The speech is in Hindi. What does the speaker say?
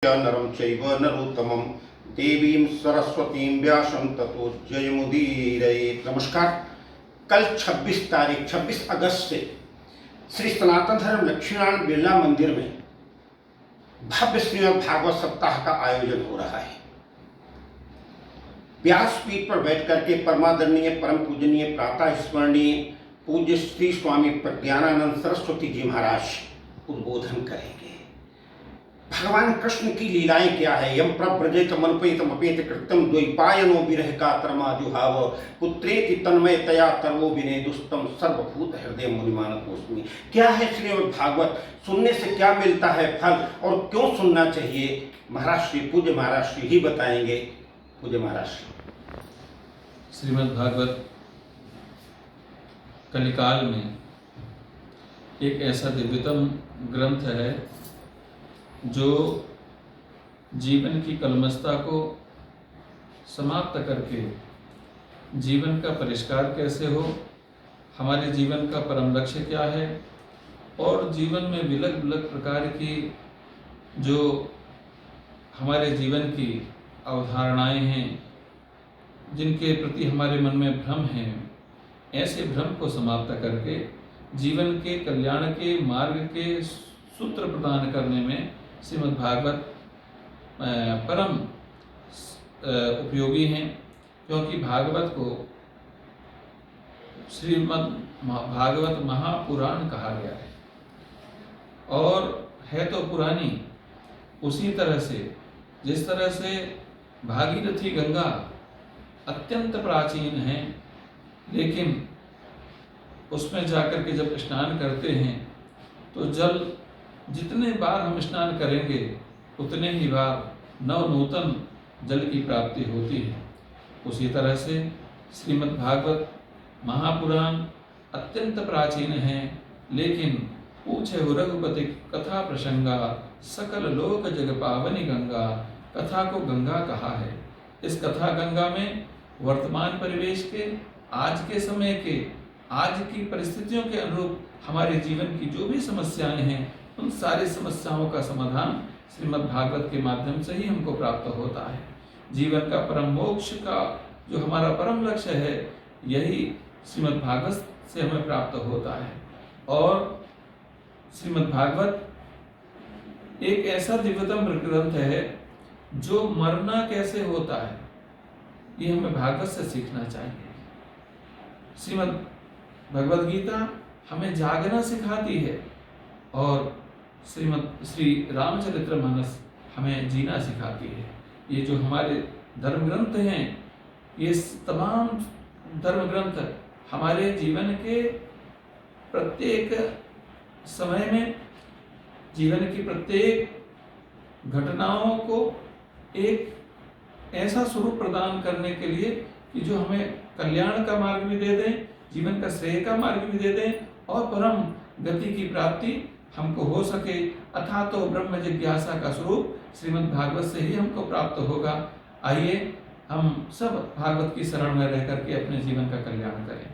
नरं चैव नरोत्तमं देवीं सरस्वतीं व्यासं ततो जयमुदीरयेत्। नमस्कार। कल 26 अगस्त से श्री सनातन धर्म लक्ष्मीनारायण बिरला मंदिर में भव्य श्रीमद् भागवत सप्ताह का आयोजन हो रहा है। व्यासपीठ पर बैठ करके परमादरणीय परम पूजनीय प्रातः स्मरणीय पूज्य श्री स्वामी प्रज्ञानानंद सरस्वती जी महाराज उद्बोधन करेंगे। भगवान कृष्ण की लीलाएं क्या है। यम प्रव्रजेत मनुपेतम अपेत कृत्यम द्वैपायनो विरह का तर्माजुहाव पुत्रेति तन्मयतया तर्वो विनय दुस्तम सर्वभूत हृदय मुनिमानकोस्मि। क्या है श्रीमद् भागवत, सुनने से क्या मिलता है फल और क्यों सुनना चाहिए, महाराज श्री पूज्य महाराज श्री ही बताएंगे। पूज्य महाराज श्री। श्रीमद् भागवत कलिकाल में एक ऐसा दिव्यतम ग्रंथ है जो जीवन की कलमशता को समाप्त करके जीवन का परिष्कार कैसे हो, हमारे जीवन का परम लक्ष्य क्या है और जीवन में विलग विलग प्रकार की जो हमारे जीवन की अवधारणाएं हैं, जिनके प्रति हमारे मन में भ्रम है, ऐसे भ्रम को समाप्त करके जीवन के कल्याण के मार्ग के सूत्र प्रदान करने में श्रीमद् भागवत परम उपयोगी हैं। क्योंकि भागवत को श्रीमद् भागवत महापुराण कहा गया है और है तो पुरानी। उसी तरह से जिस तरह से भागीरथी गंगा अत्यंत प्राचीन है, लेकिन उसमें जाकर के जब स्नान करते हैं तो जल जितने बार हम स्नान करेंगे उतने ही बार नवनूतन जल की प्राप्ति होती है। उसी तरह से श्रीमद् भागवत महापुराण अत्यंत प्राचीन है, लेकिन पूछे हो रघुपति कथा प्रसंगा सकल लोक जग पावनी गंगा। कथा को गंगा कहा है। इस कथा गंगा में वर्तमान परिवेश के, आज के समय के, आज की परिस्थितियों के अनुरूप हमारे जीवन की जो भी समस्याएं हैं, उन सारी समस्याओं का समाधान श्रीमद् भागवत के माध्यम से ही हमको प्राप्त होता है। जीवन का परम मोक्ष का जो हमारा परम लक्ष्य है, यही श्रीमद् भागवत से हमें प्राप्त होता है। और श्रीमद् भागवत एक ऐसा दिव्यतम ग्रंथ है जो मरना कैसे होता है, ये हमें भागवत से सीखना चाहिए। श्रीमद् भगवद गीता हमें जागना सिखाती है और श्री रामचरितमानस हमें जीना सिखाती है। ये जो हमारे धर्म ग्रंथ हैं, ये तमाम धर्म ग्रंथ हमारे जीवन के प्रत्येक समय में, जीवन की प्रत्येक घटनाओं को एक ऐसा स्वरूप प्रदान करने के लिए कि जो हमें कल्याण का मार्ग भी दे दें, जीवन का श्रेय का मार्ग भी दे दें और परम गति की प्राप्ति हमको हो सके। अथा तो ब्रह्म जिज्ञासा का स्वरूप श्रीमद् भागवत से ही हमको प्राप्त होगा। आइए हम सब भागवत की शरण में रह करके अपने जीवन का कल्याण करें।